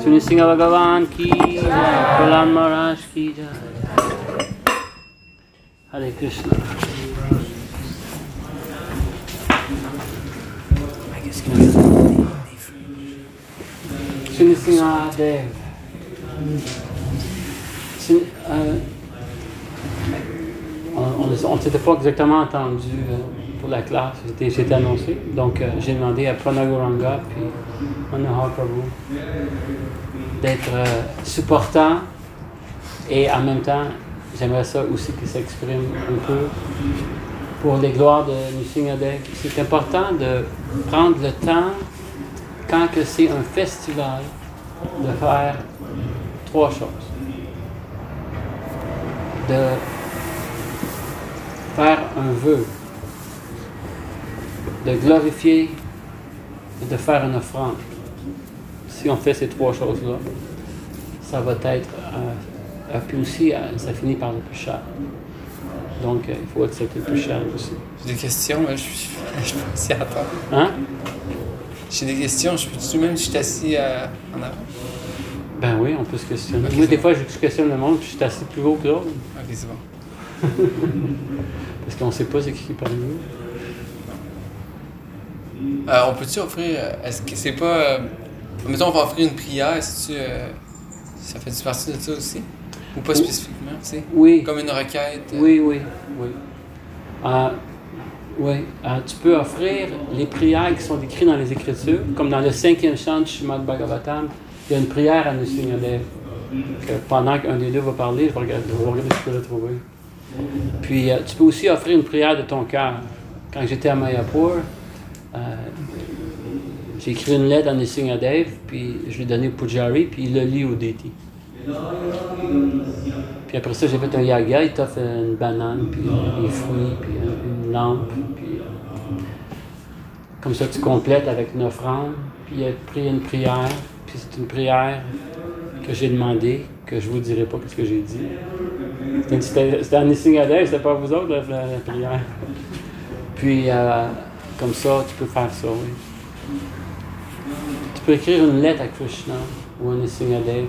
Suni Singha Bhagavan ki jai, Prahlad Maharaj ki jai. Hare Krishna. Suni Singha Dev. On ne s'était pas exactement entendu pour la classe, j'étais annoncé. Donc j'ai demandé à Pranaguranga puis Manohar Prabhu d'être supportant Et en même temps, j'aimerais ça aussi qu'il s'exprime un peu pour les gloires de Nrsimhadev. C'est important de prendre le temps, quand que c'est un festival, de faire trois choses. De faire un vœu, de glorifier et de faire une offrande. Si on fait ces trois choses-là, ça va être... puis aussi, ça finit par le plus cher. Donc, il faut accepter le plus cher aussi. J'ai des questions, mais je peux aussi attendre. Hein? J'ai des questions, je peux-tu même si je suis assis en avant? Ben oui, on peut se questionner. Okay, moi, des fois, je questionne le monde, puis je suis assis plus haut que l'autre. Ok, c'est bon. Parce qu'on ne sait pas c'est qui parmi nous. On peut-tu offrir... Est-ce que c'est pas... mettons, on va offrir une prière, est-ce que ça fait partie de ça aussi? Ou pas spécifiquement, tu sais? Oui. Comme une requête? Oui. Oui. Tu peux offrir les prières qui sont décrites dans les Écritures, comme dans le 5e chant du Srimad Bhagavatam, il y a une prière à Nrsimhadev. Pendant qu'un des deux va parler, je vais regarder si je peux le trouver. Puis, tu peux aussi offrir une prière de ton cœur. Quand j'étais à Mayapur, j'ai écrit une lettre à Nrsimhadev, puis je l'ai donnée au Pujari, puis il l'a lu au Deity. Puis après ça, j'ai fait un yaga, il t'offre une banane, puis des fruits, puis une lampe, puis comme ça tu complètes avec une offrande, puis il a pris une prière, puis c'est une prière que j'ai demandée, que je vous dirai pas ce que j'ai dit. C'était à Nrsimhadev, c'était pas vous autres la prière. Puis comme ça, tu peux faire ça, oui. Tu peux écrire une lettre à Krishna ou à Nrsimhadev.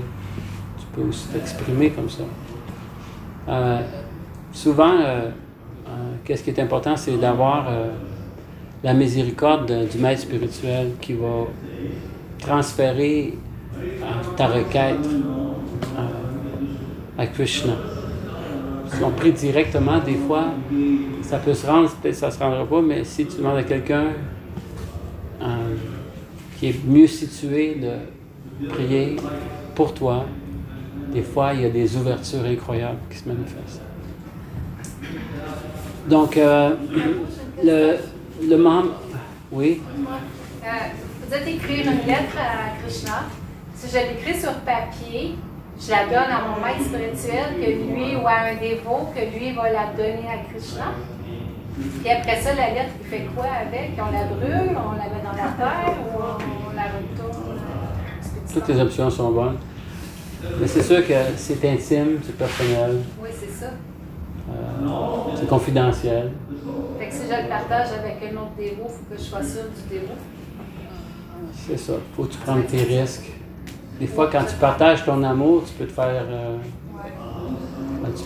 Tu peux aussi t'exprimer comme ça. Souvent, qu'est-ce qui est important, c'est d'avoir la miséricorde du maître spirituel qui va transférer ta requête à Krishna. Si on prie directement, des fois, ça peut se rendre, peut-être ça ne se rendra pas, mais si tu demandes à quelqu'un qui est mieux situé de prier pour toi, des fois, il y a des ouvertures incroyables qui se manifestent. Donc, le membre... Oui? Vous êtes écrire une lettre à Krishna. Si je l'écris sur papier, je la donne à mon maître spirituel, que lui, ou à un dévot, que lui va la donner à Krishna. Puis après ça, la lettre, il fait quoi avec? On la brûle, on la met dans la terre, ou on la retourne? Toutes les options sont bonnes. Mais c'est sûr que c'est intime, c'est personnel. Oui, c'est ça. C'est confidentiel. Fait que si je le partage avec un autre dévot, il faut que je sois sûre du dévot. C'est ça. Il faut que tu prennes tes risques. Des fois, quand tu partages ton amour, tu peux te faire... tu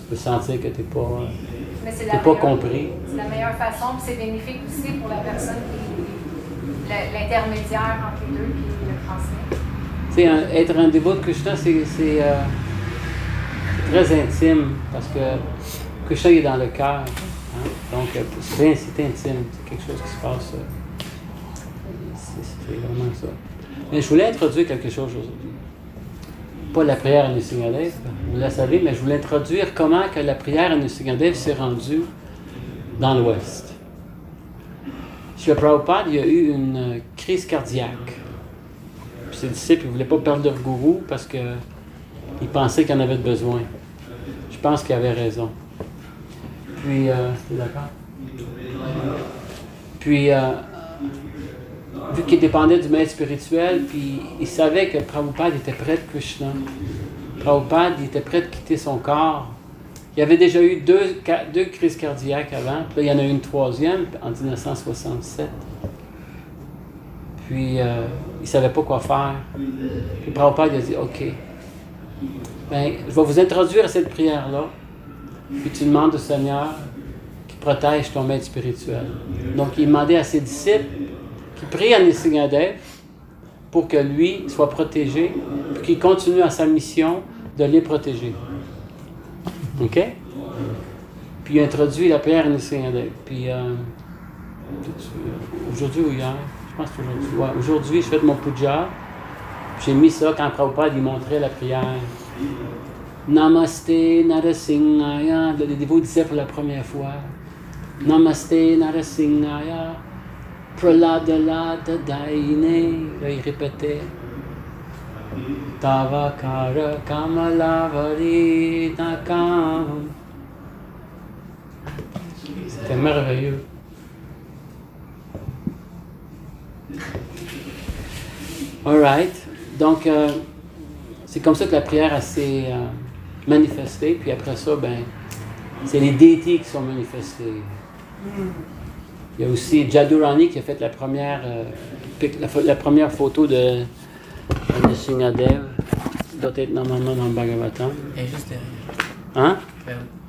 peux sentir que tu n'es pas compris. C'est la meilleure façon, puis c'est bénéfique aussi pour la personne qui est l'intermédiaire entre les deux qui le transmet. Tu sais, être un dévot de Krishna, c'est très intime, parce que Krishna est dans le cœur. Hein? Donc, c'est intime, c'est quelque chose qui se passe. C'est vraiment ça. Mais je voulais introduire quelque chose aujourd'hui. Pas la prière à Nrsimhadev, vous la savez, mais je voulais introduire comment que la prière à Nrsimhadev s'est rendue dans l'Ouest. Chez Prabhupada, il y a eu une crise cardiaque. Puis ses disciples ne voulaient pas perdre leur gourou parce qu'ils pensaient qu'il en avait besoin. Je pense qu'il avait raison. Puis, t'es d'accord? Puis, vu qu'il dépendait du maître spirituel, puis il savait que Prabhupada était prêt de Krishna. Prabhupada, il était prêt de quitter son corps. Il y avait déjà eu deux crises cardiaques avant, puis là, il y en a eu une troisième en 1967. Puis, il ne savait pas quoi faire. Puis Prabhupada il a dit, OK, ben, je vais vous introduire à cette prière-là, puis tu demandes au Seigneur qu'il protège ton maître spirituel. Donc, il demandait à ses disciples qui prie à Nrsimhadev pour que lui soit protégé, puis qu'il continue à sa mission de les protéger. OK? Puis il a introduit la prière à Nrsimhadev. Puis aujourd'hui ou hier? Je pense que c'est aujourd'hui. Ouais, aujourd'hui, je fais mon puja. J'ai mis ça quand Prabhupada il montrait la prière Namaste Narasimhaya. Le dévot disait pour la première fois. Namaste Narasimhaya. Praladalada Daine. Là, il répétait. Tavakara Kamalavari Nakam. C'était merveilleux. Alright. Donc, c'est comme ça que la prière s'est manifestée. Puis après ça, ben, c'est les déités qui sont manifestés. Il y a aussi Jadurani qui a fait la première photo de Nrsimhadev. Il doit être normalement dans le Bhagavatam. Elle est juste derrière. Hein?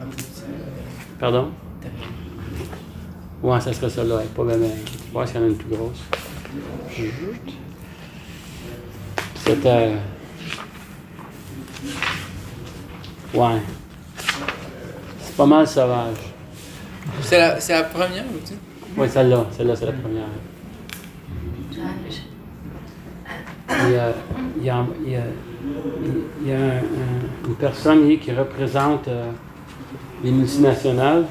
Un peu petit. Pardon? Derrière. Ouais, ça serait ça là. Pas bien. Je pense qu'il y en a une plus grosse. C'était. Ouais. C'est pas mal sauvage. C'est la première, ou tu? Oui, celle-là, c'est la première. Il y a une personne qui représente les multinationales.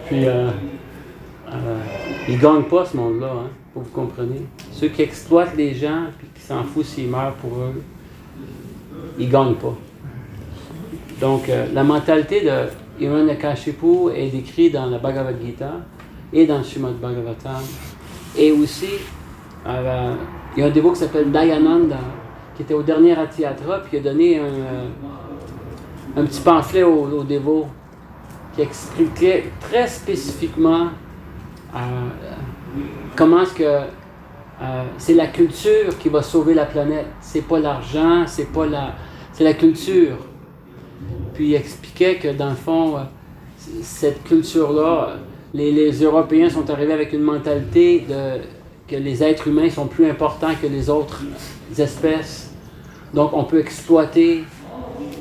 Puis, ils ne gagnent pas ce monde-là, hein, pour que vous compreniez. Ceux qui exploitent les gens et qui s'en foutent s'ils meurent pour eux, ils ne gagnent pas. Donc, la mentalité de Hiranyakashipu est décrite dans la Bhagavad Gita et dans le Srimad Bhagavatam. Et aussi, il y a un dévot qui s'appelle Dayananda, qui était au dernier Ratiyatra, puis il a donné un petit pamphlet aux dévots qui expliquait très spécifiquement comment est-ce que c'est la culture qui va sauver la planète. C'est pas l'argent, c'est la culture. Puis il expliquait que dans le fond, cette culture-là, les Européens sont arrivés avec une mentalité que les êtres humains sont plus importants que les autres espèces. Donc on peut exploiter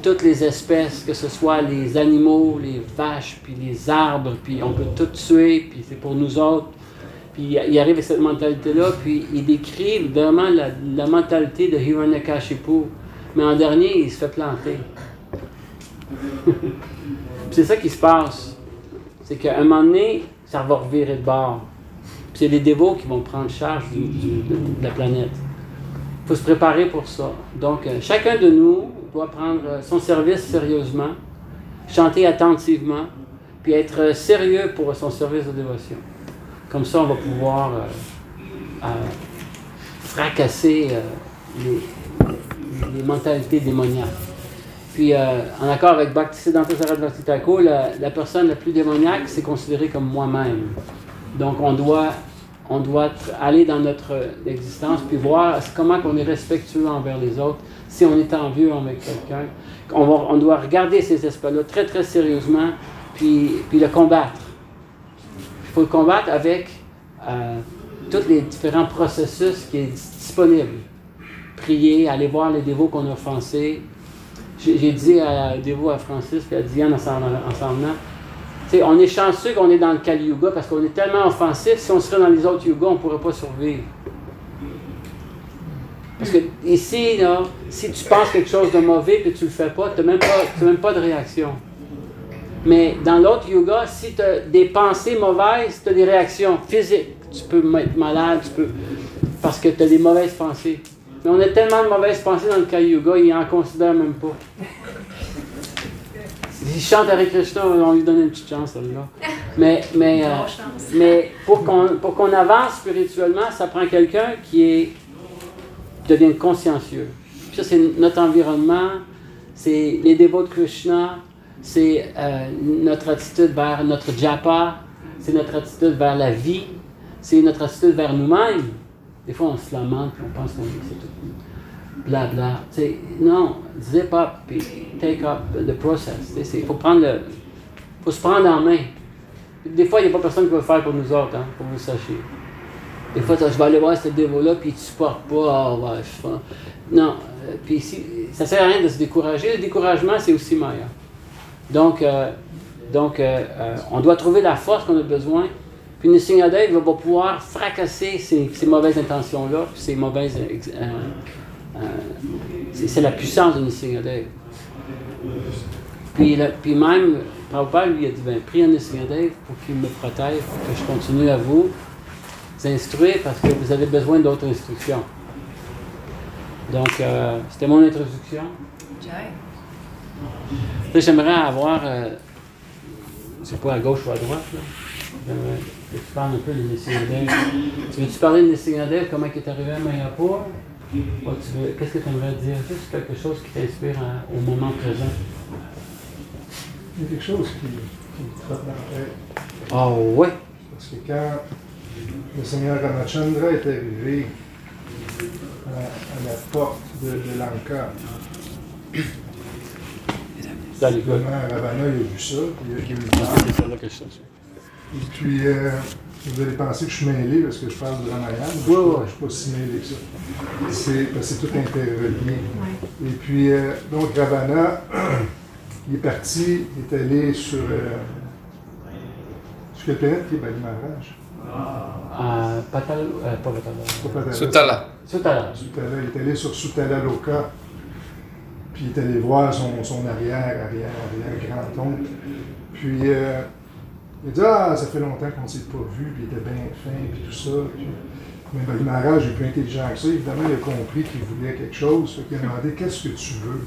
toutes les espèces, que ce soit les animaux, les vaches, puis les arbres, puis on peut tout tuer, puis c'est pour nous autres. Puis il arrive avec cette mentalité-là, puis il décrit vraiment la mentalité de Hiranyakashipu. Mais en dernier, il se fait planter. C'est ça qui se passe. C'est qu'à un moment donné, ça va revirer de bord. Puis c'est les dévots qui vont prendre charge de la planète. Il faut se préparer pour ça. Donc, chacun de nous doit prendre son service sérieusement, chanter attentivement, puis être sérieux pour son service de dévotion. Comme ça, on va pouvoir fracasser les mentalités démoniaques. Puis, en accord avec Bhaktisiddhanta Sarasvati Thakur, la personne la plus démoniaque, c'est considéré comme moi-même. Donc, on doit aller dans notre existence, puis voir comment on est respectueux envers les autres, si on est envieux avec quelqu'un. On doit regarder ces aspects-là très, très sérieusement, puis le combattre. Il faut le combattre avec tous les différents processus qui sont disponibles. Prier, aller voir les dévots qu'on a offensés. J'ai dit à dévot à Francis et à Diane en s'en venant, on est chanceux qu'on est dans le Kali Yuga parce qu'on est tellement offensif, si on serait dans les autres yugas, on ne pourrait pas survivre. Parce que ici, là, si tu penses quelque chose de mauvais et tu ne le fais pas, tu n'as même pas de réaction. Mais dans l'autre yuga, si tu as des pensées mauvaises, tu as des réactions physiques. Tu peux être malade, parce que tu as des mauvaises pensées. Mais on a tellement de mauvaises pensées dans le Kali Yuga, il n'en considère même pas. S'il chante Hare Krishna, on lui donne une petite chance, là. Mais pour qu'on avance spirituellement, ça prend quelqu'un qui devient consciencieux. Puis ça, c'est notre environnement, c'est les dévots de Krishna, c'est notre attitude vers notre japa, c'est notre attitude vers la vie, c'est notre attitude vers nous-mêmes. Des fois, on se lamente, puis on pense qu'on dit que c'est tout blabla. Non, zip up, puis take up the process. Il faut se prendre en main. Des fois, il n'y a pas personne qui va le faire pour nous autres, hein, pour que vous sachiez. Des fois, je vais aller voir ce dévot-là, puis il ne supporte pas. Oh, ouais, non, puis ça ne sert à rien de se décourager. Le découragement, c'est aussi Maya. Donc, on doit trouver la force qu'on a besoin. Puis Nrsimhadev va pouvoir fracasser ces mauvaises intentions-là, ces mauvaises C'est la puissance de Nrsimhadev. Puis même, Prabhupada lui a dit, ben, prie à Nrsimhadev pour qu'il me protège, pour que je continue à vous instruire, parce que vous avez besoin d'autres instructions. Donc, c'était mon introduction. J'aimerais avoir, c'est pas à gauche ou à droite, là. J'aimerais que tu parles un peu de Nrsimhadev. Tu veux-tu parler de Nrsimhadev, comment il est arrivé à Mayapur? Qu'est-ce que tu aimerais dire? Juste quelque chose qui t'inspire au moment présent. Il y a quelque chose qui me trotte dans la tête. Ah ouais? Parce que quand le Seigneur Ramachandra est arrivé à la porte de Lanka, évidemment, Ravana il a vu ça, puis il a eu peur. Et puis, vous allez penser que je suis mêlé parce que je parle du Ramayana, mais je ne suis pas si mêlé que ça. Parce que c'est tout interrelié. Et puis, donc Ravana, il est parti, il est allé sur quelle planète qui est Bali Maharaj? Pas Patala. Sutala. Sutala. Il est allé sur Sutala Loka. Puis il est allé voir son arrière-grand-oncle. Puis il a dit, ça fait longtemps qu'on ne s'est pas vu, puis il était bien fin, puis tout ça. Puis, mais Bali Maharaj est plus intelligent que ça. Évidemment, il a compris qu'il voulait quelque chose. Il a demandé, qu'est-ce que tu veux?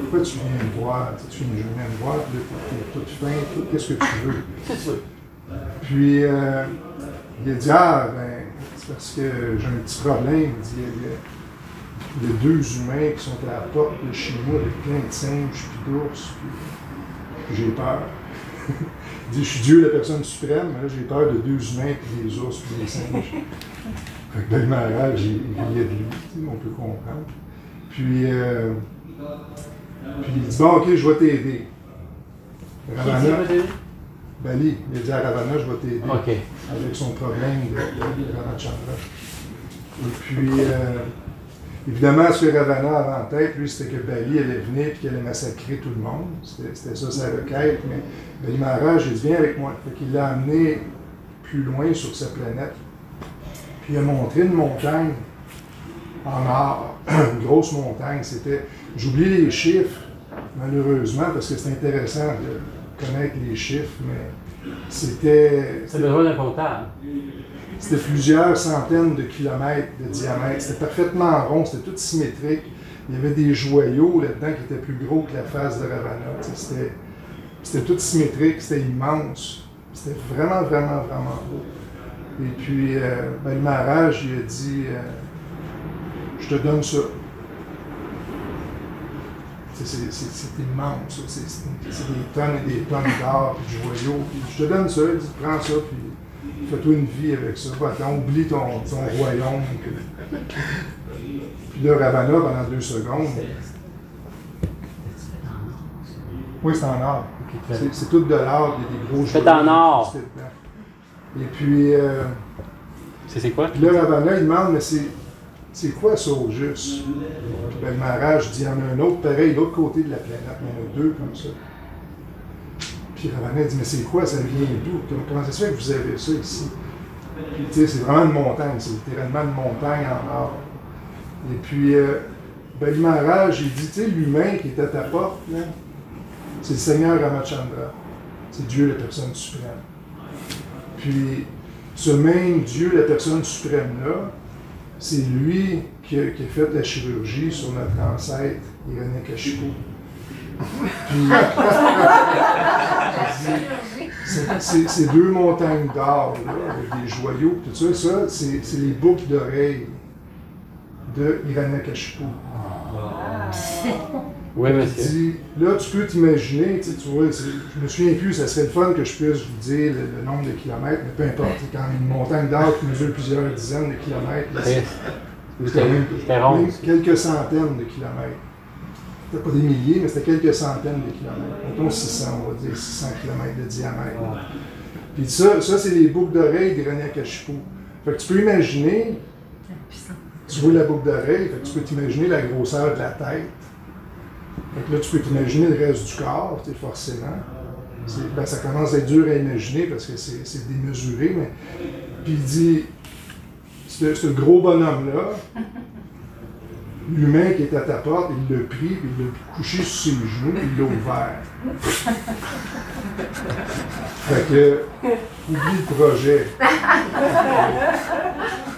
Pourquoi tu viens me voir? Tu viens me voir, puis là, tu es toute fin, qu'est-ce que tu veux? Puis il a dit, c'est parce que j'ai un petit problème. Il dit, il y a 2 humains qui sont à la porte de chez moi avec plein de singes puis d'ours, puis j'ai peur. Il dit, je suis Dieu, la personne suprême, mais là j'ai peur de 2 humains puis des ours puis des singes. Fait que le Maharaj, il riait de lui, on peut comprendre. Puis il dit, bon, ok, je vais t'aider. Bali, il a dit à Ravana, je vais t'aider avec son problème de Ramachandra. Et puis, évidemment, ce que Ravana avait en tête, lui, c'était que Bali allait venir et qu'il allait massacrer tout le monde. C'était ça sa requête, mais Bali Maharaj, il dit, viens avec moi. Fait qu'il l'a amené plus loin sur sa planète. Puis il a montré une montagne en or, une grosse montagne. J'oublie les chiffres, malheureusement, parce que c'est intéressant de connaître les chiffres, mais c'était... C'est besoin d'un comptable. C'était plusieurs centaines de kilomètres de diamètre. C'était parfaitement rond, c'était tout symétrique. Il y avait des joyaux là-dedans qui étaient plus gros que la face de Ravana. C'était tout symétrique, c'était immense. C'était vraiment, vraiment, vraiment beau. Et puis, le Maharaj, il a dit, je te donne ça. C'est immense, c'est des tonnes et des tonnes d'or et de joyaux. Puis je te donne ça, il dit, prends ça, puis fais-toi une vie avec ça. Attends, oublie ton royaume. Puis là, Ravana, pendant 2 secondes. Oui, c'est en or. C'est tout de l'or, il y a des gros joyaux. C'est en or. Et puis. C'est quoi? Puis là, Ravana, il demande, mais c'est quoi ça au juste? Puis le Maharaj dit, il y en a un autre pareil, de l'autre côté de la planète, il y en a 2 comme ça. Puis Ravana dit, mais c'est quoi, ça vient d'où? Comment ça se fait que vous avez ça ici? Puis tu sais, c'est vraiment une montagne, c'est littéralement une montagne en or. Et puis, le Maharaj, il dit, tu sais, l'humain qui est à ta porte, là, c'est le Seigneur Ramachandra. C'est Dieu, la personne suprême. Puis, ce même Dieu, la personne suprême-là, c'est lui qui a fait la chirurgie sur notre ancêtre, Hiranyakashipu. Puis, ces 2 montagnes d'or, avec des joyaux, tout ça, c'est les boucles d'oreilles de Hiranyakashipu. Oui, monsieur. Dit, là, tu peux t'imaginer, tu vois, je me souviens plus, ça serait le fun que je puisse vous dire le nombre de kilomètres, mais peu importe, c'est quand même une montagne d'or qui mesure plusieurs dizaines de kilomètres. C'est quand même quelques centaines de kilomètres. C'était pas des milliers, mais c'était quelques centaines de kilomètres. Mettons 600, on va dire 600 kilomètres de diamètre. Puis ça c'est les boucles d'oreilles d'Hiranyakashipu. Fait que tu peux imaginer, tu vois la boucle d'oreille, fait que tu peux t'imaginer la grosseur de la tête. Donc là, tu peux t'imaginer le reste du corps, forcément. Ça commence à être dur à imaginer parce que c'est démesuré, mais... Puis il dit, ce gros bonhomme-là, l'humain qui est à ta porte, il l'a pris, puis il l'a couché sur ses genoux, puis il l'a ouvert. Fait que, oublie le projet.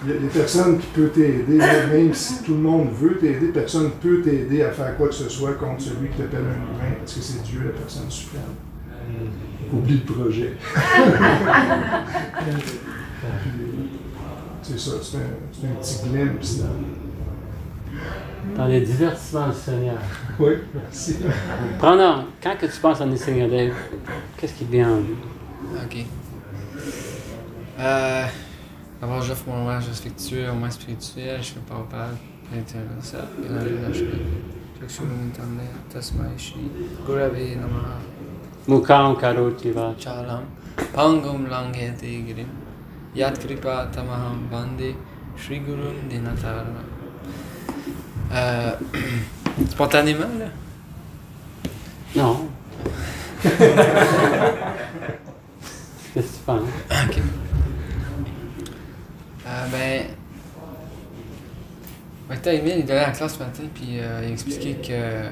Il y a des personnes qui peuvent t'aider, même si tout le monde veut t'aider, personne ne peut t'aider à faire quoi que ce soit contre celui qui t'appelle un humain, parce que c'est Dieu, la personne suprême. Oublie le projet. C'est ça, c'est un petit glimpse dans les divertissements du Seigneur. Oui, merci. Quand que tu penses à Nisringadev, qu'est-ce qui te vient en vue? Ok. D'abord, j'offre mon hommage respectueux au moins spirituel, je fais pas parole, intéressant, et dans le lâche. Tasmai Shri Gurave Namaha Mukhaṁ karoti vācāṁ Chalam Pangum Langhete Girim Yat Kripa Tamaham Vande Shri Gurun Dinatarana. Spontanément, là? Non. Qu'est-ce que tu penses? Ok. Emile, il donnait la classe ce matin, puis il expliquait que.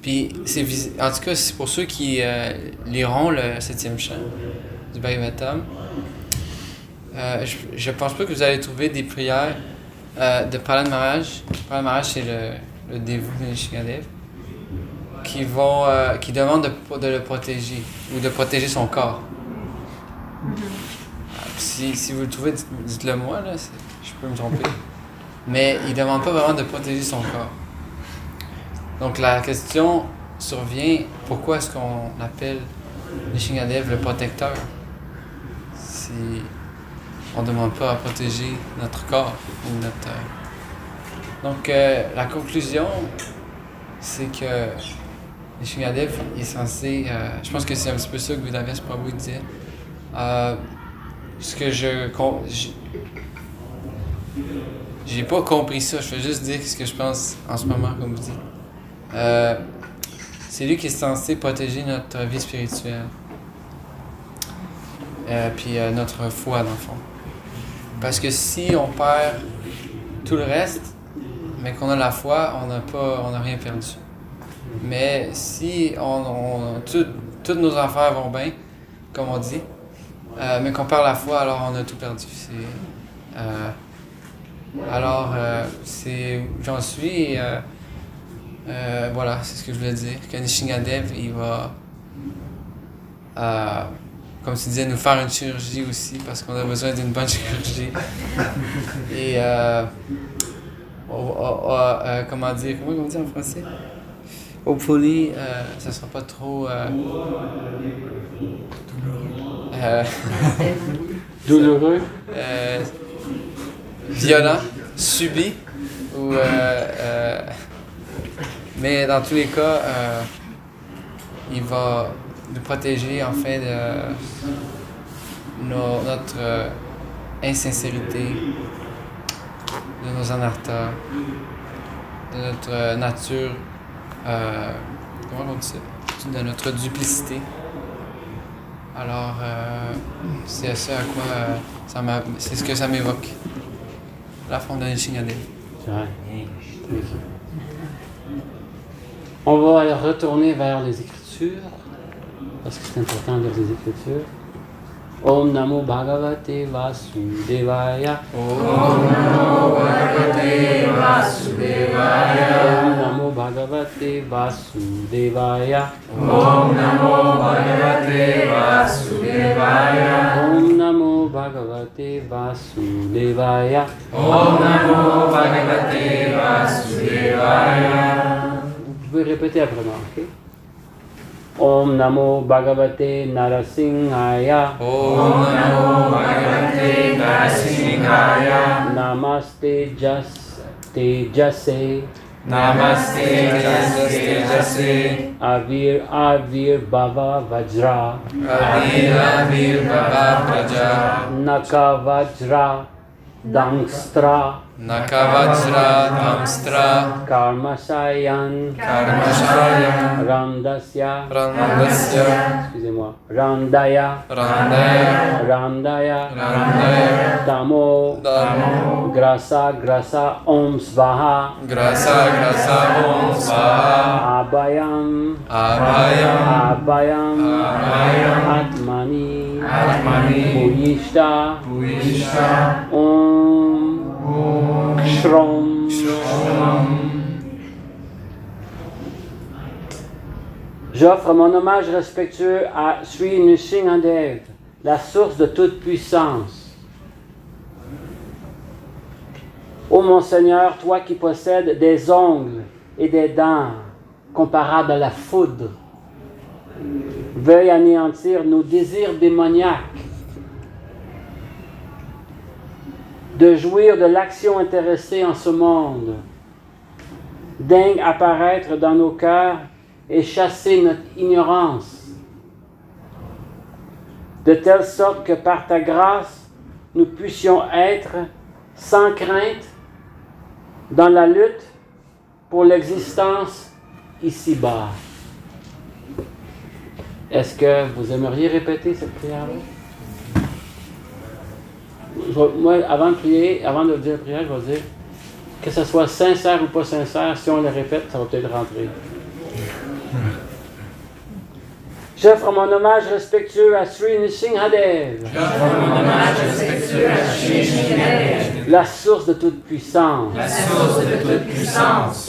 Puis, en tout cas, c'est pour ceux qui liront le 7e chant du Bhagavatam. Je pense pas que vous allez trouver des prières de Prahlad Maharaj. Prahlad Maharaj, c'est le dévot de Nisringadev, qui demandent de le protéger, ou de protéger son corps. Si vous le trouvez, dites-le moi, là, je peux me tromper. Mais il ne demande pas vraiment de protéger son corps. Donc la question survient, pourquoi est-ce qu'on appelle Nisringadev le protecteur si on ne demande pas à protéger notre corps ou notre... Donc la conclusion, c'est que Nisringadev est censé... je pense que c'est un petit peu ça que Vedavyas Prabhu disait. Ce que j'ai pas compris ça, je vais juste dire ce que je pense en ce moment, comme vous dites. C'est lui qui est censé protéger notre vie spirituelle. Puis notre foi, dans le fond. Parce que si on perd tout le reste, mais qu'on a la foi, on n'a rien perdu. Mais si toutes nos affaires vont bien, comme on dit, mais qu'on perd la foi, alors on a tout perdu. J'en suis, voilà, c'est ce que je voulais dire. Que Nisringadev, il va, comme tu disais, nous faire une chirurgie aussi, parce qu'on a besoin d'une bonne chirurgie. Et, comment on dit en français? Hopefully, ça sera pas trop... douloureux, violent, subi, ou, mais dans tous les cas, il va nous protéger en fait de notre insincérité, de nos anarthas, de notre nature, comment on dit ça? De notre duplicité. Alors, c'est ça à quoi c'est ce que ça m'évoque. La forme de Nisringadev. On va retourner vers les Écritures, parce que c'est important de lire les Écritures. Om Namo Bhagavate Vasudevaya. Om Namo Bhagavate Vasudevaya. Om Namo Bhagavate Vasudevaya. Om Namo Bhagavate Vasudevaya. Om Namo Bhagavate Vasudevaya. Om Namo Bhagavate Vasudevaya. Vous pouvez répéter après moi, ok? Om Namo Bhagavate Narasimhaya. Om Namo Bhagavate Narasimhaya. Namaste Tejase. Namaste Tejase. Avir Bhava Vajra. Avir Bhava Vajra. Naka Vajra Dangstra. Nakavajra Dhamstra Karmasayan Karmashaya. Ramdasya. Ramdasya. Excusez-moi. moi. Randaya, Randaya, Randaya, Randaya, Damo, Damo, Grasa, Grasa, Om Svaha, Grasa, Grasa, Om Svaha, Abhayam, Abhayam, Abhayam, Abhayam, Atmani, Atmani, Bhuyishta, Bhuyishta, Om, Shrom. J'offre mon hommage respectueux à Sri Nrsimhadev, la source de toute puissance. Ô mon Seigneur, toi qui possèdes des ongles et des dents comparables à la foudre, veuille anéantir nos désirs démoniaques de jouir de l'action intéressée en ce monde. Daigne apparaître dans nos cœurs et chasser notre ignorance, de telle sorte que par ta grâce, nous puissions être sans crainte dans la lutte pour l'existence ici-bas. Est-ce que vous aimeriez répéter cette prière-là? Moi, avant de prier, avant de dire la prière, je vais dire que ce soit sincère ou pas sincère, si on le répète, ça va peut-être rentrer. J'offre mon hommage respectueux à Sri Nrsimhadev, la source de toute puissance.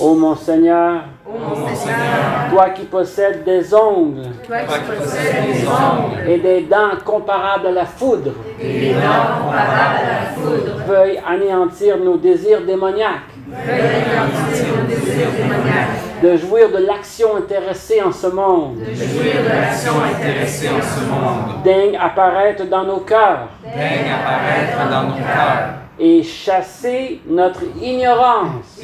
Ô mon Seigneur, toi qui possèdes des ongles et des dents comparables à la foudre, veuille anéantir nos désirs démoniaques de jouir de l'action intéressée en ce monde. Daigne apparaître dans nos cœurs. Et chasser notre ignorance.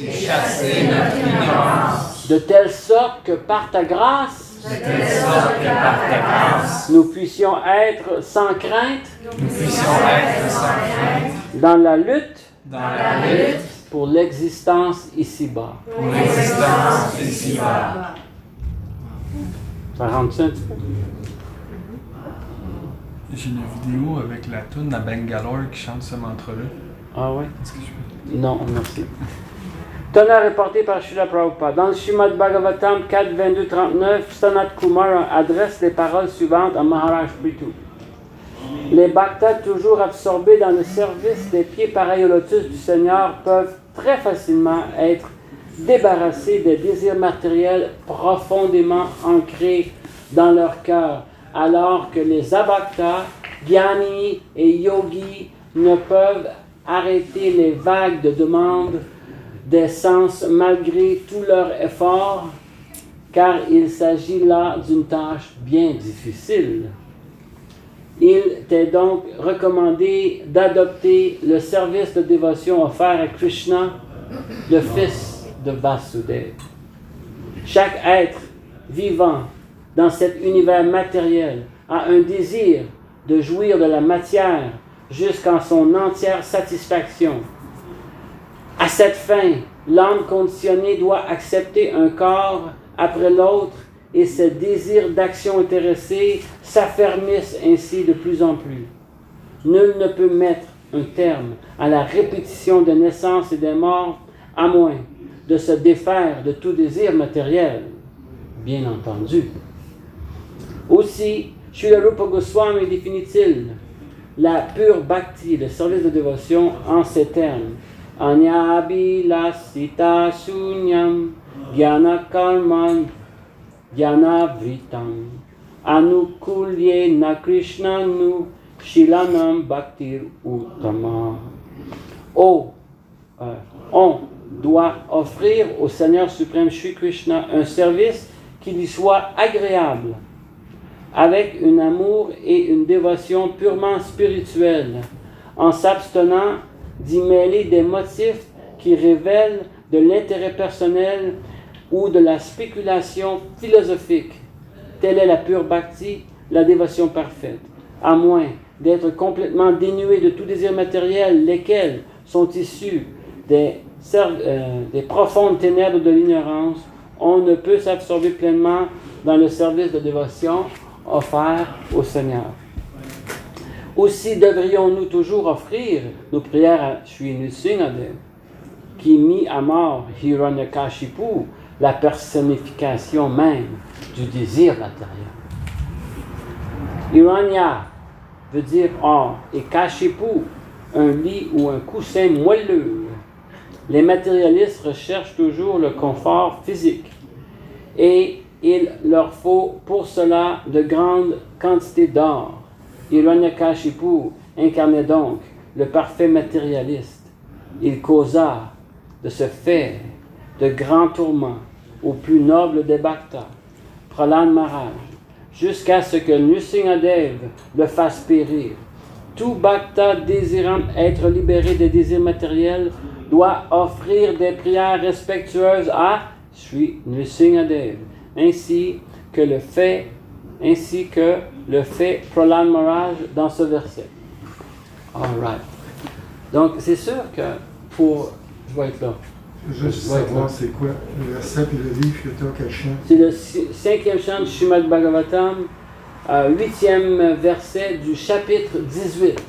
De telle sorte que par ta grâce, nous puissions être sans crainte, dans la lutte, pour l'existence ici-bas. Ça rentre ça un petit peu? J'ai une vidéo avec la toune à Bangalore qui chante ce mantra-là. Ah oui? Est-ce que je peux? Non, merci. Tonnerre est porté par Srila Prabhupada. Dans le Srimad Bhagavatam 4, 22, 39, Sanat Kumar adresse les paroles suivantes à Maharaj Prithu. Les bhaktas toujours absorbés dans le service des pieds pareils au lotus du Seigneur peuvent très facilement être débarrassés des désirs matériels profondément ancrés dans leur cœur, alors que les abhaktas, gyani et yogis ne peuvent arrêter les vagues de demandes des sens malgré tous leurs efforts, car il s'agit là d'une tâche bien difficile. Il t'est donc recommandé d'adopter le service de dévotion offert à Krishna, le fils de Vasudeva. Chaque être vivant dans cet univers matériel a un désir de jouir de la matière jusqu'en son entière satisfaction. À cette fin, l'âme conditionnée doit accepter un corps après l'autre et ses désirs d'action intéressée s'affermissent ainsi de plus en plus. Nul ne peut mettre un terme à la répétition des naissances et des morts à moins de se défaire de tout désir matériel, bien entendu. Aussi, Srila Rupa Goswami définit-il la pure bhakti, le service de dévotion, en ces termes. Anyabhilasita shunyam jnana karman jnana vritam anukulyena krishnanu shilanam bhaktir uttama. On doit offrir au Seigneur suprême Shri Krishna un service qui lui soit agréable, avec un amour et une dévotion purement spirituelle, en s'abstenant d'y mêler des motifs qui révèlent de l'intérêt personnel ou de la spéculation philosophique. Telle est la pure bhakti, la dévotion parfaite, à moins d'être complètement dénué de tout désir matériel, lesquels sont issus des profondes ténèbres de l'ignorance. On ne peut s'absorber pleinement dans le service de dévotion. offerts au Seigneur. Aussi devrions-nous toujours offrir nos prières à Sri Nrsimhadev, qui mit à mort Hiranyakashipu, la personnification même du désir matériel. Hiranya veut dire or et Kashipu, un lit ou un coussin moelleux. Les matérialistes recherchent toujours le confort physique et il leur faut pour cela de grandes quantités d'or. Hiranyakashipu incarnait donc le parfait matérialiste. Il causa de ce fait de grands tourments au plus noble des Bhaktas, Prahlad Maharaj, jusqu'à ce que Nrsimhadev le fasse périr. Tout Bhakta désirant être libéré des désirs matériels doit offrir des prières respectueuses à Sri Nrsimhadev, ainsi que le fait Prahlad Maharaj dans ce verset. All right. Donc, c'est sûr que pour... Je vais être là. Je veux juste savoir c'est quoi le verset et le livre que tu as quel chant? C'est le 5e chant du Srimad Bhagavatam, 8e verset du chapitre 18.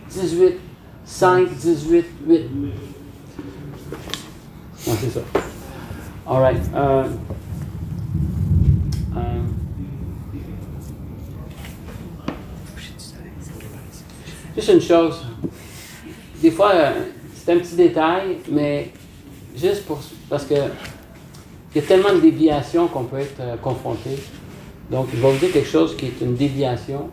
18, 5, 18, 8. Non, c'est ça. All right. Juste une chose. Des fois, c'est un petit détail, mais juste parce que il y a tellement de déviations qu'on peut être confronté. Donc, je vais vous dire quelque chose qui est une déviation.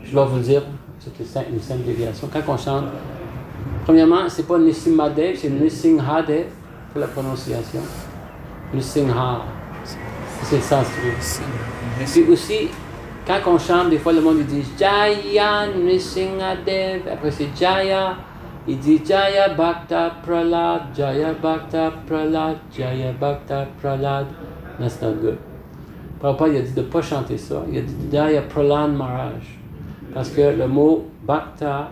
Je vais vous le dire, c'est une simple déviation. Quand on chante, premièrement, c'est pas Nrsimhadev, c'est Nrsimhadev pour la prononciation. Nrsimha, c'est le sanskrit. Puis aussi, quand on chante, des fois le monde dit Jaya Nrsimhadev, après c'est Jaya. Il dit Jaya Bhakta Prahlad, Jaya Bhakta Prahlad, Jaya Bhakta Prahlad. That's not good. Prabhupada il a dit de ne pas chanter ça. Il a dit Jaya Prahlad Maharaj. Parce que le mot Bhakta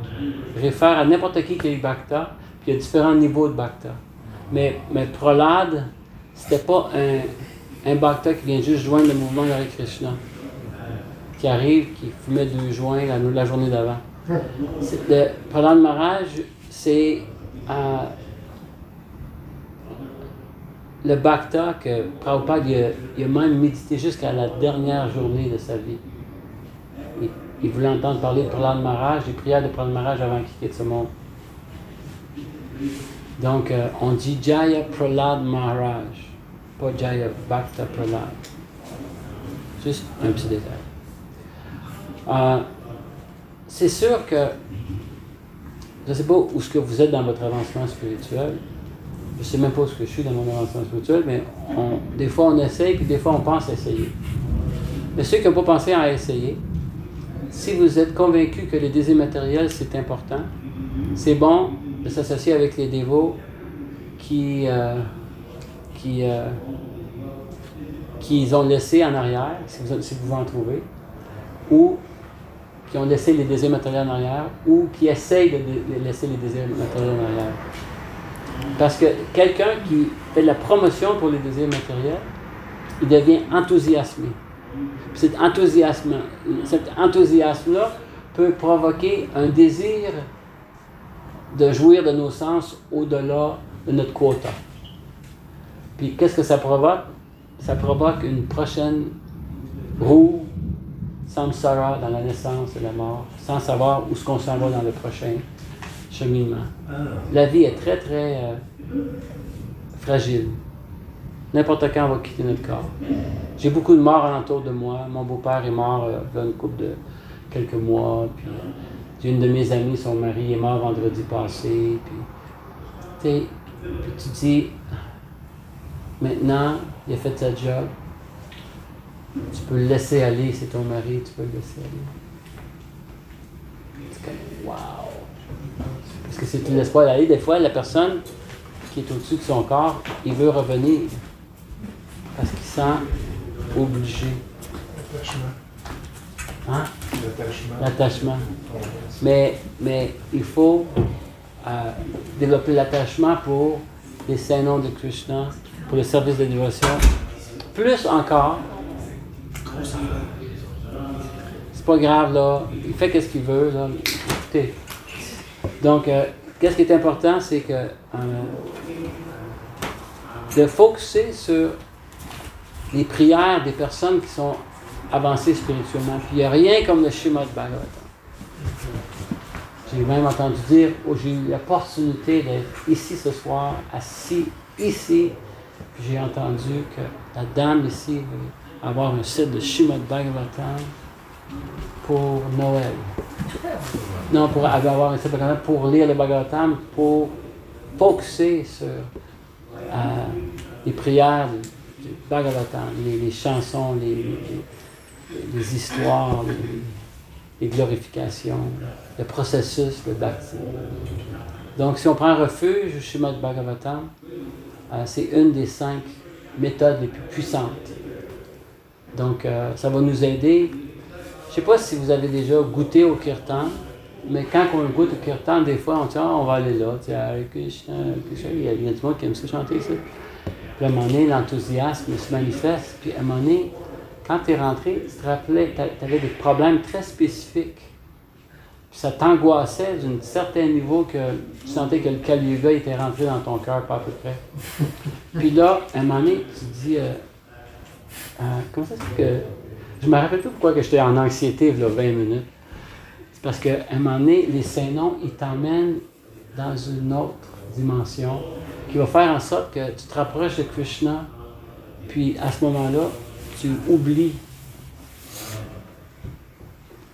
réfère à n'importe qui est Bhakta, puis il y a différents niveaux de Bhakta. Mais Prahlad, c'était pas un Bhakta qui vient juste joindre le mouvement d'Hare Krishna, qui arrive, qui fumait 2 joints la journée d'avant. Le Prahlad Maharaj, c'est le Bhakta que Prabhupada il a même médité jusqu'à la dernière journée de sa vie. Il voulait entendre parler de Prahlad Maharaj, des prières de Prahlad Maharaj avant qu'il quitte ce monde. Donc, on dit Jaya Prahlad Maharaj, pas Jaya Bhakta Prahlad. Juste un petit détail. C'est sûr que je ne sais pas où est-ce que vous êtes dans votre avancement spirituel. Je ne sais même pas où est-ce que je suis dans mon avancement spirituel, mais des fois on essaye, puis des fois on pense essayer. Mais ceux qui n'ont pas pensé à essayer, si vous êtes convaincus que le désir matériel c'est important, c'est bon de s'associer avec les dévots qui ont laissé en arrière, si vous en trouvez, ou qui ont laissé les désirs matériels en arrière, ou qui essayent de laisser les désirs matériels en arrière. Parce que quelqu'un qui fait de la promotion pour les désirs matériels, il devient enthousiasmé. Cet enthousiasme-là peut provoquer un désir de jouir de nos sens au-delà de notre quota. Puis qu'est-ce que ça provoque? Ça provoque une prochaine roue samsara dans la naissance et la mort, sans savoir où est-ce qu'on s'en va dans le prochain cheminement. La vie est très, très fragile. N'importe quand on va quitter notre corps. J'ai beaucoup de morts alentour de moi. Mon beau-père est mort il y a une couple de quelques mois. Puis, j'ai une de mes amies, son mari est mort vendredi passé. Puis tu dis, maintenant, il a fait sa job. Tu peux le laisser aller, c'est ton mari, tu peux le laisser aller. C'est comme, wow! Parce que si tu ne laisses pas aller, des fois, la personne qui est au-dessus de son corps, il veut revenir. Parce qu'il se sent obligé. L'attachement. Hein? L'attachement. L'attachement. Mais il faut développer l'attachement pour les saints noms de Krishna, pour le service de dévotion. Plus encore, c'est pas grave, là. Il fait ce qu'il veut, là. Écoutez. Donc, qu'est-ce qui est important, c'est que de focuser sur les prières des personnes qui sont avancées spirituellement. Puis il n'y a rien comme le Srimad Bhagavatam. J'ai même entendu dire, j'ai eu l'opportunité d'être ici ce soir, assis ici, puis j'ai entendu que la dame ici veut avoir un site de Srimad Bhagavatam pour Noël. Non, pour avoir un site de Bhagavatam, pour lire le Bhagavatam, pour focuser sur les prières du Bhagavatam, les chansons, les histoires, les glorifications, le processus de bhakti. Donc, si on prend refuge au Srimad Bhagavatam, c'est une des 5 méthodes les plus puissantes. Donc, ça va nous aider. Je ne sais pas si vous avez déjà goûté au kirtan, mais quand on goûte au kirtan, des fois, on dit on va aller là. Hare Krishna, Krishna. Il y a du monde qui aime ça chanter ça. Puis à un moment donné, l'enthousiasme se manifeste. Puis à un moment donné, quand tu es rentré, tu te rappelais, tu avais des problèmes très spécifiques. Puis ça t'angoissait d'un certain niveau que tu sentais que le Kali Yuga était rentré dans ton cœur, pas à peu près. Puis là, à un moment donné, tu te dis, comment ça se fait que... Je me rappelle plus pourquoi que j'étais en anxiété il y a 20 minutes. C'est parce qu'à un moment donné, les saints noms, ils t'emmènent dans une autre dimension qui va faire en sorte que tu te rapproches de Krishna, puis à ce moment-là, tu oublies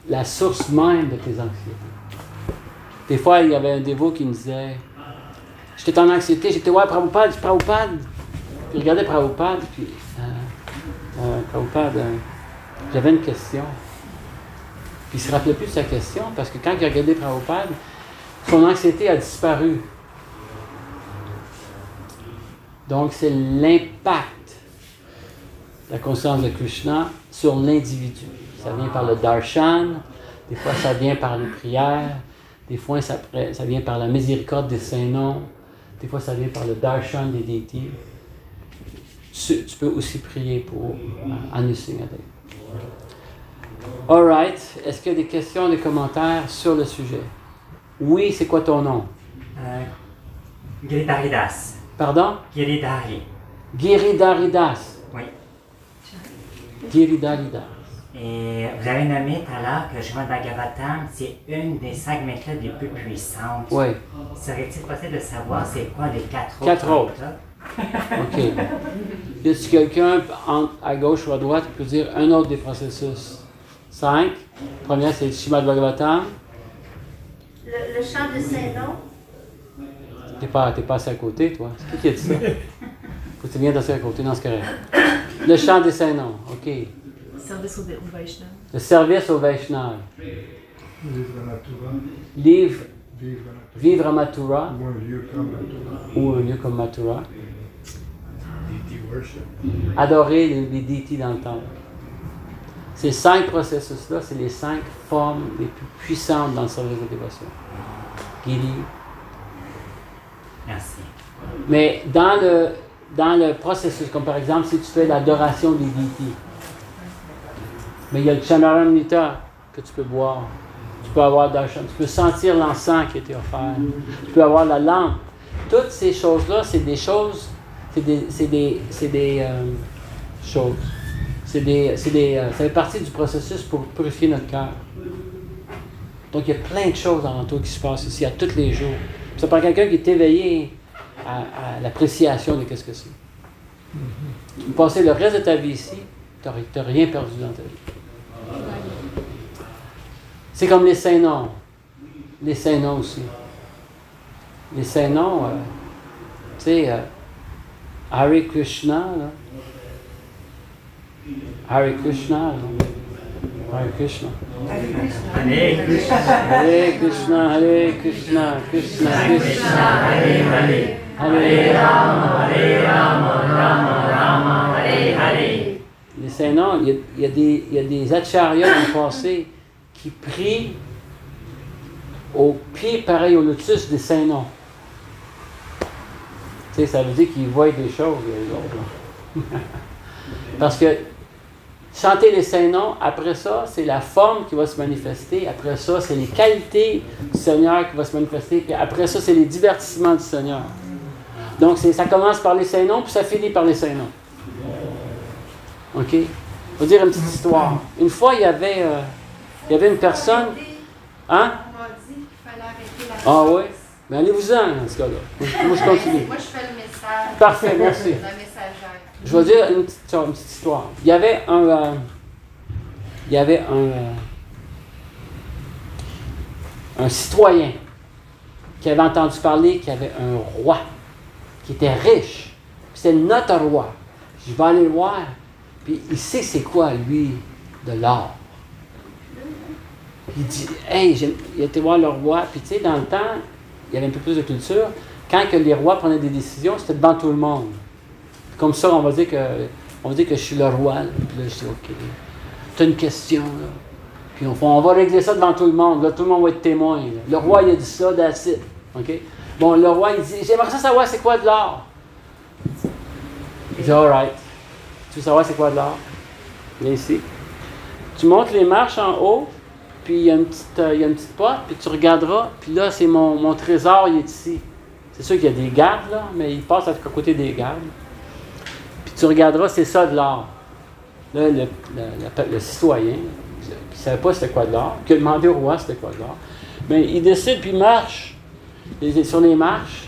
la source même de tes anxiétés. Des fois, il y avait un dévot qui me disait, j'étais en anxiété, j'étais, ouais, Prabhupada, puis je regardais Prabhupada, puis Prabhupada, j'avais une question. Puis il ne se rappelait plus de sa question, parce que quand il a regardé Prabhupada, son anxiété a disparu. Donc, c'est l'impact de la conscience de Krishna sur l'individu. Ça vient par le darshan, des fois ça vient par les prières, des fois ça vient par la miséricorde des saints noms, des fois ça vient par le darshan des déités. Tu peux aussi prier pour Anusingadev. Alright, est-ce qu'il y a des questions, des commentaires sur le sujet? Oui, c'est quoi ton nom? Giridharidas. Pardon? Giridhari. Giridharidas. Oui. Giridharidas. Et vous avez nommé tout à l'heure que Srimad Bhagavatam, c'est une des 5 méthodes les plus puissantes. Oui. Serait-il possible de savoir c'est quoi les 4 autres? 4 autres. OK. Y a-t-il quelqu'un à gauche ou à droite qui peut dire un autre des processus? 5. Première, c'est le Srimad Bhagavatam. Le chant de Saint-Nom. T'es pas assez à côté, toi. C'est qui a dit ça? Faut que tu viennes t'asseoir à côté, non, c'est correct. Le chant des saints noms, OK. Le service au Vaishnav. Le service au Vaishnav. Vivre à Mathura. Vivre à Mathura. Ou un lieu comme Mathura. Ou un lieu comme Mathura. Deity worship. Adorer les deities dans le temple. Ces 5 processus-là, c'est les 5 formes les plus puissantes dans le service de dévotion. Giri. Merci. Mais dans le processus, comme par exemple, si tu fais l'adoration des deities, mais il y a le Chamaramrita que tu peux boire. Tu peux avoir darshan, tu peux sentir l'encens qui a été offert. Tu peux avoir la lampe. Toutes ces choses-là, c'est des choses, ça fait partie du processus pour purifier notre cœur. Donc il y a plein de choses en toi qui se passent ici à tous les jours. Ça prend quelqu'un qui est éveillé à l'appréciation de qu'est-ce que c'est. Tu peux passer le reste de ta vie ici, tu n'as rien perdu dans ta vie. C'est comme les saints noms. Les saints noms aussi. Les saints noms, tu sais, Hare Krishna, là. Hare Krishna, là. Hare Krishna. Hare Krishna. Hare Krishna, Hare Krishna, Krishna Krishna, Hare Hare. Hare Rama, Hare Rama, Rama Rama, Hare Hare. Les saints noms, il y a des acharyas dans le passé qui prient au pied pareil au lotus des saints noms. Tu sais, ça veut dire qu'ils voient des choses, les autres. Parce que chanter les saints noms. Après ça, c'est la forme qui va se manifester. Après ça, c'est les qualités du Seigneur qui vont se manifester. Puis après ça, c'est les divertissements du Seigneur. Donc, ça commence par les saints noms, puis ça finit par les saints noms. OK? Je vais dire une petite histoire. Une fois, il y avait une personne... Hein? On m'a dit qu'il fallait arrêter la Ah oui? Mais allez-vous-en, dans ce cas-là. Moi, je continue. Moi, je fais le message. Parfait, merci. La messagère. Je vais dire une petite histoire. Il y avait un citoyen qui avait entendu parler qu'il y avait un roi qui était riche. C'était notre roi. Je vais aller le voir. Puis il sait c'est quoi, lui, de l'or. Il dit, hey, il a été voir le roi. Puis tu sais, dans le temps, il y avait un peu plus de culture. Quand que les rois prenaient des décisions, c'était devant tout le monde. Comme ça, on va dire que je suis le roi. Là. Puis là, je dis, OK, tu as une question. Là. Puis on va régler ça devant tout le monde. Là, tout le monde va être témoin. Là. Le roi, il a dit ça, that's it. OK? Bon, le roi, il dit, j'aimerais ça savoir c'est quoi de l'or. Il dit, all right. Tu veux savoir c'est quoi de l'or? Viens ici. Tu montes les marches en haut, puis il y a une petite porte, puis tu regarderas, puis là, c'est mon trésor, il est ici. C'est sûr qu'il y a des gardes, là, mais il passe à côté des gardes. Puis tu regarderas, c'est ça de l'or. Là, le citoyen, qui ne savait pas c'était quoi de l'or, qui a demandé au roi c'était quoi de l'or, mais il décide, puis il marche sur les marches,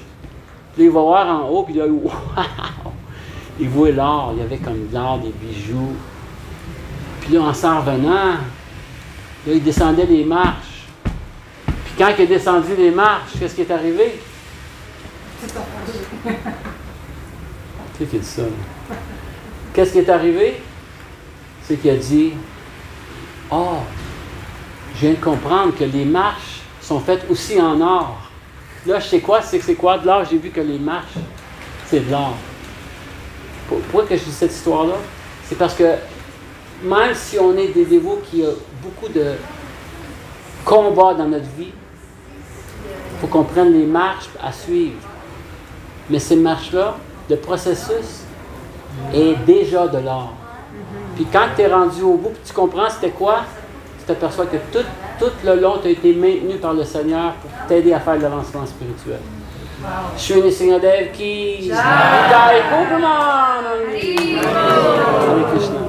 puis il va voir en haut, puis là, wow! Il voit l'or, il y avait comme de l'or, des bijoux. Puis là, en s'en revenant, là, il descendait les marches. Puis quand il est descendu les marches, qu'est-ce qui est arrivé? Qui dit ça? Qu'est-ce qui est arrivé? C'est qu'il a dit, « Oh, je viens de comprendre que les marches sont faites aussi en or. » Là, je sais quoi? C'est quoi de l'or? J'ai vu que les marches, c'est de l'or. Pourquoi que je dis cette histoire-là? C'est parce que même si on est des dévots qui ont beaucoup de combats dans notre vie, il faut qu'on prenne les marches à suivre. Mais ces marches-là, le processus est déjà de l'or. Puis quand tu es rendu au bout, puis tu comprends c'était quoi, tu t'aperçois que tout le long, tu as été maintenu par le Seigneur pour t'aider à faire de l'avancement spirituel. Shri Nrsimhadev ki Jai Bhagavan Hare Krishna.